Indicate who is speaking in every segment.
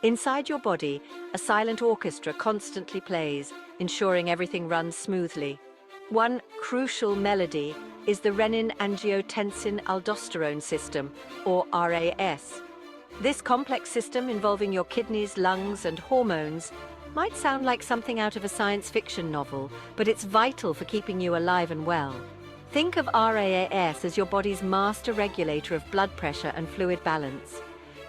Speaker 1: Inside your body, a silent orchestra constantly plays, ensuring everything runs smoothly. One crucial melody is the renin-angiotensin-aldosterone system, or RAS. This complex system involving your kidneys, lungs, and hormones might sound like something out of a science fiction novel, but it's vital for keeping you alive and well. Think of RAAS as your body's master regulator of blood pressure and fluid balance.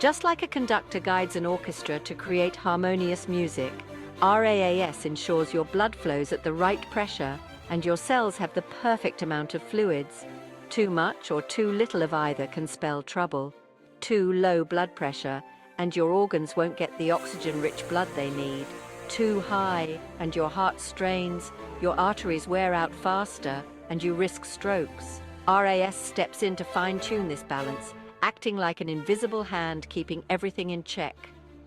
Speaker 1: Just like a conductor guides an orchestra to create harmonious music, RAAS ensures your blood flows at the right pressure and your cells have the perfect amount of fluids. Too much or too little of either can spell trouble. Too low blood pressure, and your organs won't get the oxygen-rich blood they need. Too high, and your heart strains, your arteries wear out faster, and you risk strokes. RAS steps in to fine-tune this balance, acting like an invisible hand keeping everything in check.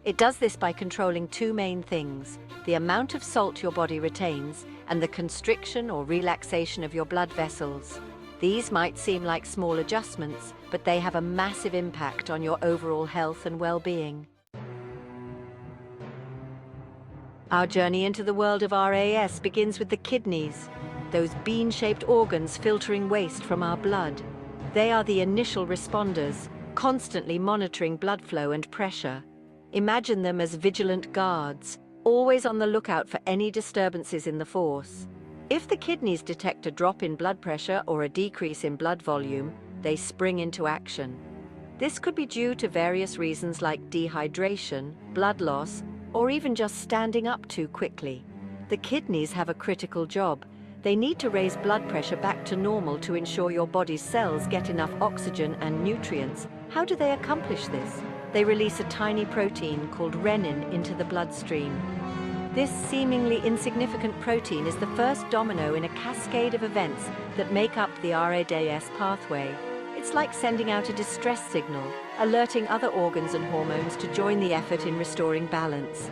Speaker 1: It does this by controlling two main things: the amount of salt your body retains and the constriction or relaxation of your blood vessels. These might seem like small adjustments, but they have a massive impact on your overall health and well-being. Our journey into the world of RAS begins with the kidneys, those bean-shaped organs filtering waste from our blood. They are the initial responders, constantly monitoring blood flow and pressure. Imagine them as vigilant guards, always on the lookout for any disturbances in the force. If the kidneys detect a drop in blood pressure or a decrease in blood volume, they spring into action. This could be due to various reasons like dehydration, blood loss, or even just standing up too quickly. The kidneys have a critical job. They need to raise blood pressure back to normal to ensure your body's cells get enough oxygen and nutrients. How do they accomplish this? They release a tiny protein called renin into the bloodstream. This seemingly insignificant protein is the first domino in a cascade of events that make up the RAAS pathway. It's like sending out a distress signal, alerting other organs and hormones to join the effort in restoring balance.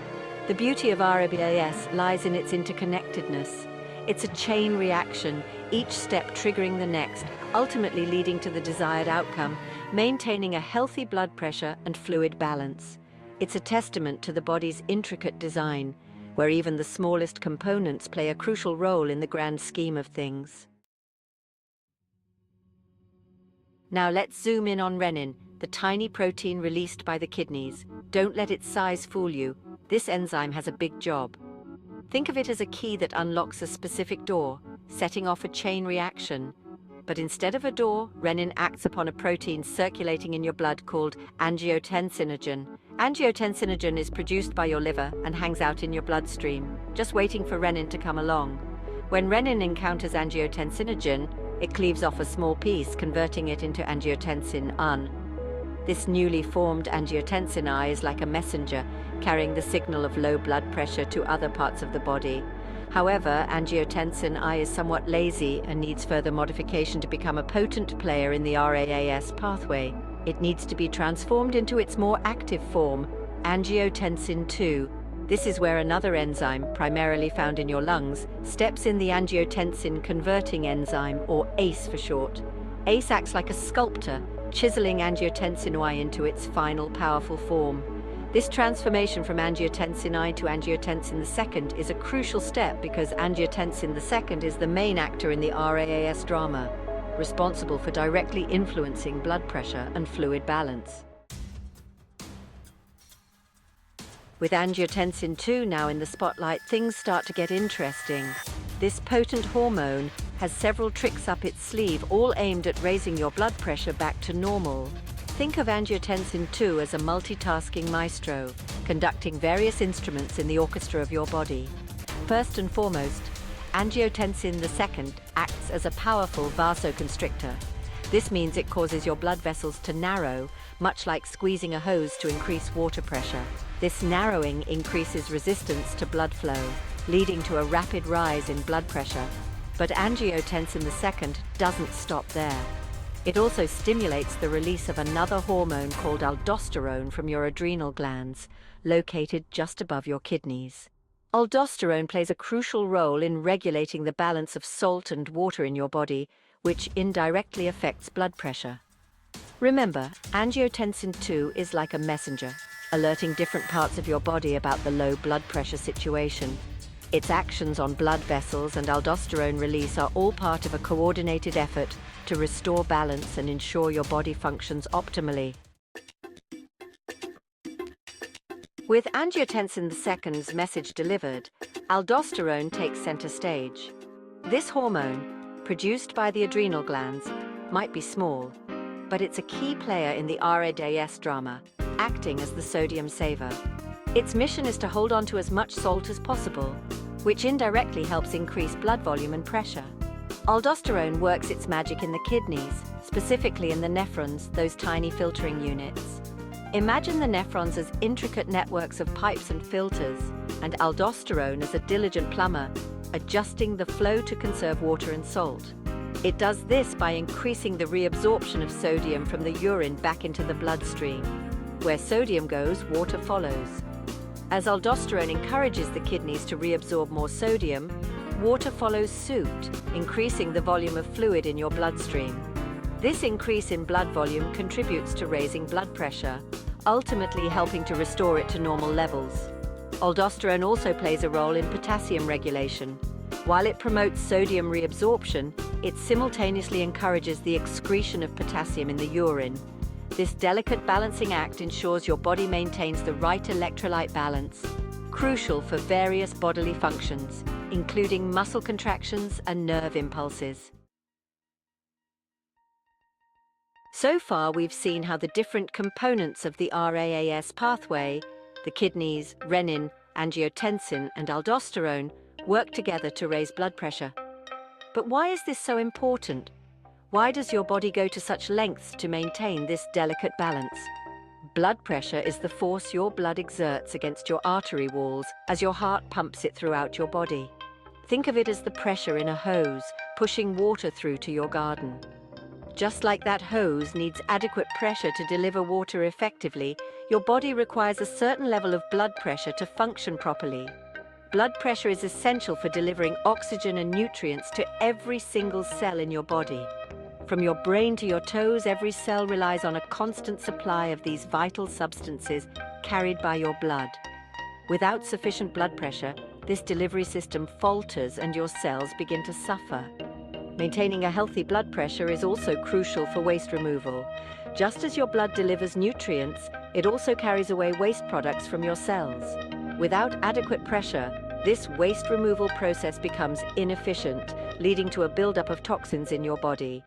Speaker 1: The beauty of RAAS lies in its interconnectedness. It's a chain reaction, each step triggering the next, ultimately leading to the desired outcome, maintaining a healthy blood pressure and fluid balance. It's a testament to the body's intricate design, where even the smallest components play a crucial role in the grand scheme of things. Now let's zoom in on renin, the tiny protein released by the kidneys. Don't let its size fool you. This enzyme has a big job. Think of it as a key that unlocks a specific door, setting off a chain reaction. But instead of a door, renin acts upon a protein circulating in your blood called angiotensinogen. Angiotensinogen is produced by your liver and hangs out in your bloodstream, just waiting for renin to come along. When renin encounters angiotensinogen, it cleaves off a small piece, converting it into angiotensin-1. This newly formed angiotensin I is like a messenger, carrying the signal of low blood pressure to other parts of the body. However, angiotensin I is somewhat lazy and needs further modification to become a potent player in the RAAS pathway. It needs to be transformed into its more active form, angiotensin II. This is where another enzyme, primarily found in your lungs, steps in: the angiotensin converting enzyme, or ACE for short. ACE acts like a sculptor, chiseling angiotensin I into its final powerful form. This transformation from angiotensin I to angiotensin II is a crucial step because angiotensin II is the main actor in the RAAS drama, responsible for directly influencing blood pressure and fluid balance. With angiotensin II now in the spotlight, things start to get interesting. This potent hormone has several tricks up its sleeve, all aimed at raising your blood pressure back to normal. Think of angiotensin II as a multitasking maestro, conducting various instruments in the orchestra of your body. First and foremost, angiotensin II acts as a powerful vasoconstrictor. This means it causes your blood vessels to narrow, much like squeezing a hose to increase water pressure. This narrowing increases resistance to blood flow, leading to a rapid rise in blood pressure. But angiotensin II doesn't stop there. It also stimulates the release of another hormone called aldosterone from your adrenal glands, located just above your kidneys. Aldosterone plays a crucial role in regulating the balance of salt and water in your body, which indirectly affects blood pressure. Remember, angiotensin II is like a messenger, alerting different parts of your body about the low blood pressure situation. Its actions on blood vessels and aldosterone release are all part of a coordinated effort to restore balance and ensure your body functions optimally. With angiotensin II's message delivered, aldosterone takes center stage. This hormone, produced by the adrenal glands, might be small, but it's a key player in the RAAS drama, acting as the sodium saver. Its mission is to hold on to as much salt as possible, which indirectly helps increase blood volume and pressure. Aldosterone works its magic in the kidneys, specifically in the nephrons, those tiny filtering units. Imagine the nephrons as intricate networks of pipes and filters, and aldosterone as a diligent plumber, adjusting the flow to conserve water and salt. It does this by increasing the reabsorption of sodium from the urine back into the bloodstream. Where sodium goes, water follows. As aldosterone encourages the kidneys to reabsorb more sodium, water follows suit, increasing the volume of fluid in your bloodstream. This increase in blood volume contributes to raising blood pressure, ultimately helping to restore it to normal levels. Aldosterone also plays a role in potassium regulation. While it promotes sodium reabsorption, it simultaneously encourages the excretion of potassium in the urine. This delicate balancing act ensures your body maintains the right electrolyte balance, crucial for various bodily functions, including muscle contractions and nerve impulses. So far, we've seen how the different components of the RAAS pathway, the kidneys, renin, angiotensin, and aldosterone, work together to raise blood pressure. But why is this so important? Why does your body go to such lengths to maintain this delicate balance? Blood pressure is the force your blood exerts against your artery walls as your heart pumps it throughout your body. Think of it as the pressure in a hose, pushing water through to your garden. Just like that hose needs adequate pressure to deliver water effectively, your body requires a certain level of blood pressure to function properly. Blood pressure is essential for delivering oxygen and nutrients to every single cell in your body. From your brain to your toes, every cell relies on a constant supply of these vital substances carried by your blood. Without sufficient blood pressure, this delivery system falters and your cells begin to suffer. Maintaining a healthy blood pressure is also crucial for waste removal. Just as your blood delivers nutrients, it also carries away waste products from your cells. Without adequate pressure, this waste removal process becomes inefficient, leading to a buildup of toxins in your body.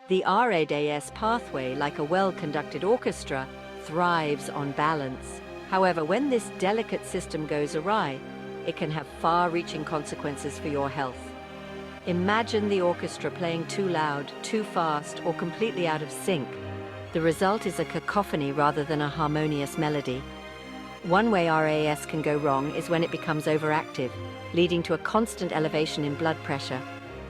Speaker 1: The RAAS pathway, like a well-conducted orchestra, thrives on balance. However, when this delicate system goes awry, it can have far-reaching consequences for your health. Imagine the orchestra playing too loud, too fast, or completely out of sync. The result is a cacophony rather than a harmonious melody. One way RAAS can go wrong is when it becomes overactive, leading to a constant elevation in blood pressure.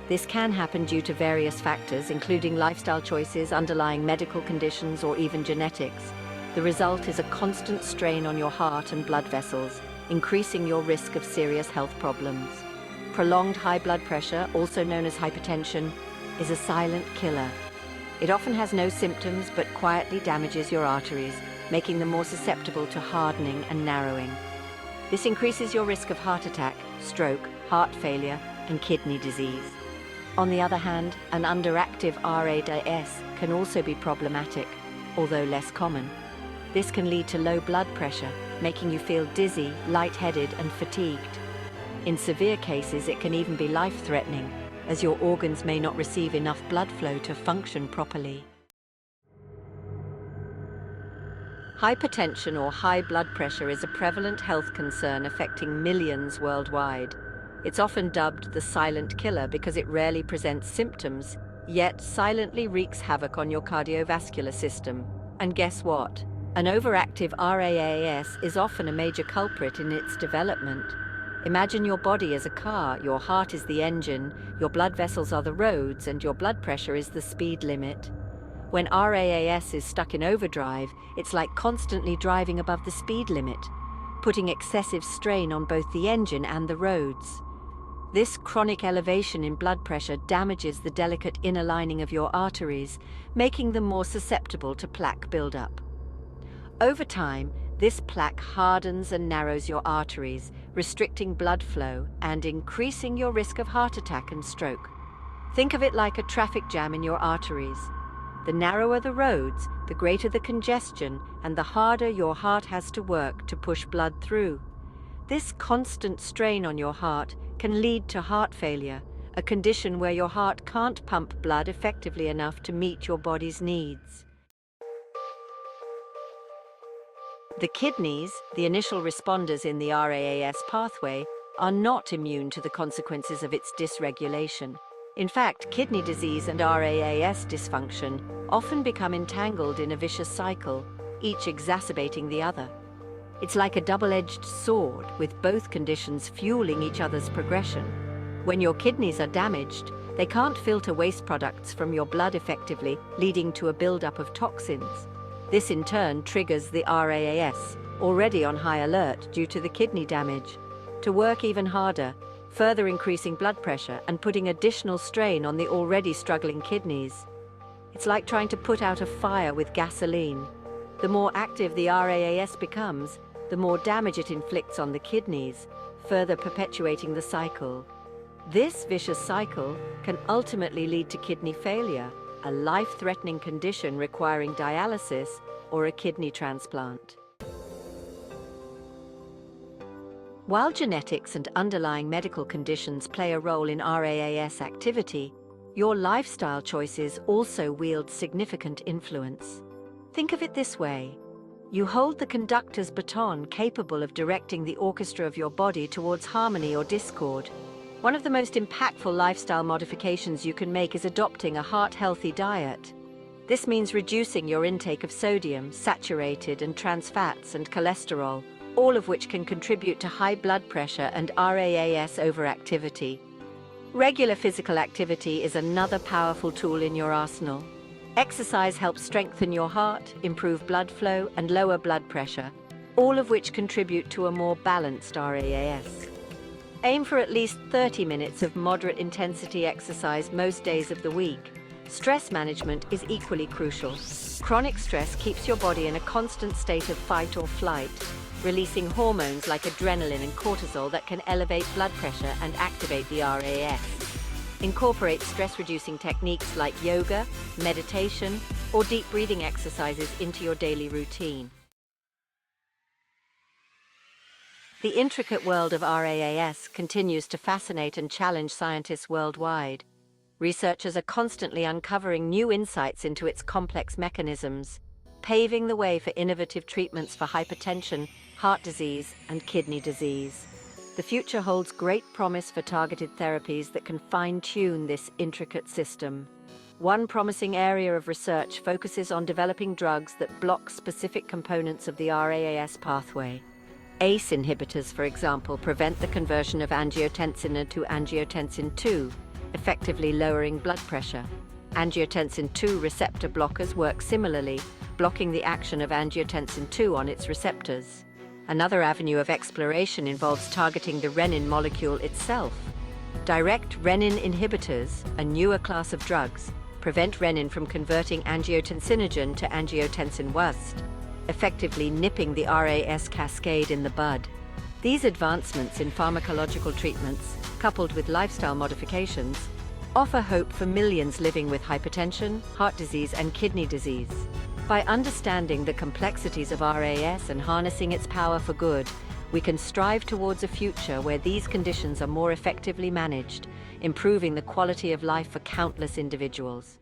Speaker 1: This can happen due to various factors, including lifestyle choices, underlying medical conditions, or even genetics. The result is a constant strain on your heart and blood vessels, increasing your risk of serious health problems. Prolonged high blood pressure, also known as hypertension, is a silent killer. It often has no symptoms but quietly damages your arteries, making them more susceptible to hardening and narrowing. This increases your risk of heart attack, stroke, heart failure, and kidney disease. On the other hand, an underactive RAAS can also be problematic, although less common. This can lead to low blood pressure, making you feel dizzy, lightheaded, and fatigued. In severe cases, it can even be life-threatening, as your organs may not receive enough blood flow to function properly. Hypertension or high blood pressure is a prevalent health concern affecting millions worldwide. It's often dubbed the silent killer because it rarely presents symptoms, yet silently wreaks havoc on your cardiovascular system. And guess what? An overactive RAAS is often a major culprit in its development. Imagine your body as a car, your heart is the engine, your blood vessels are the roads, and your blood pressure is the speed limit. When RAAS is stuck in overdrive, it's like constantly driving above the speed limit, putting excessive strain on both the engine and the roads. This chronic elevation in blood pressure damages the delicate inner lining of your arteries, making them more susceptible to plaque buildup. Over time, this plaque hardens and narrows your arteries, restricting blood flow and increasing your risk of heart attack and stroke. Think of it like a traffic jam in your arteries. The narrower the roads, the greater the congestion, and the harder your heart has to work to push blood through. This constant strain on your heart can lead to heart failure, a condition where your heart can't pump blood effectively enough to meet your body's needs. The kidneys, the initial responders in the RAAS pathway, are not immune to the consequences of its dysregulation. In fact, kidney disease and RAAS dysfunction often become entangled in a vicious cycle, each exacerbating the other. It's like a double-edged sword, with both conditions fueling each other's progression. When your kidneys are damaged, they can't filter waste products from your blood effectively, leading to a buildup of toxins. This in turn triggers the RAAS, already on high alert due to the kidney damage, to work even harder, further increasing blood pressure and putting additional strain on the already struggling kidneys. It's like trying to put out a fire with gasoline. The more active the RAAS becomes, the more damage it inflicts on the kidneys, further perpetuating the cycle. This vicious cycle can ultimately lead to kidney failure, a life-threatening condition requiring dialysis or a kidney transplant. While genetics and underlying medical conditions play a role in RAAS activity, your lifestyle choices also wield significant influence. Think of it this way. You hold the conductor's baton capable of directing the orchestra of your body towards harmony or discord. One of the most impactful lifestyle modifications you can make is adopting a heart-healthy diet. This means reducing your intake of sodium, saturated and trans fats, and cholesterol, all of which can contribute to high blood pressure and RAAS overactivity. Regular physical activity is another powerful tool in your arsenal. Exercise helps strengthen your heart, improve blood flow, and lower blood pressure, all of which contribute to a more balanced RAAS. Aim for at least 30 minutes of moderate intensity exercise most days of the week. Stress management is equally crucial. Chronic stress keeps your body in a constant state of fight or flight, releasing hormones like adrenaline and cortisol that can elevate blood pressure and activate the RAAS. Incorporate stress-reducing techniques like yoga, meditation, or deep breathing exercises into your daily routine. The intricate world of RAAS continues to fascinate and challenge scientists worldwide. Researchers are constantly uncovering new insights into its complex mechanisms, paving the way for innovative treatments for hypertension, heart disease, and kidney disease. The future holds great promise for targeted therapies that can fine-tune this intricate system. One promising area of research focuses on developing drugs that block specific components of the RAAS pathway. ACE inhibitors, for example, prevent the conversion of angiotensin to angiotensin II, effectively lowering blood pressure. Angiotensin II receptor blockers work similarly, blocking the action of angiotensin II on its receptors. Another avenue of exploration involves targeting the renin molecule itself. Direct renin inhibitors, a newer class of drugs, prevent renin from converting angiotensinogen to angiotensin I, effectively nipping the RAS cascade in the bud. These advancements in pharmacological treatments, coupled with lifestyle modifications, offer hope for millions living with hypertension, heart disease, and kidney disease. By understanding the complexities of RAS and harnessing its power for good, we can strive towards a future where these conditions are more effectively managed, improving the quality of life for countless individuals.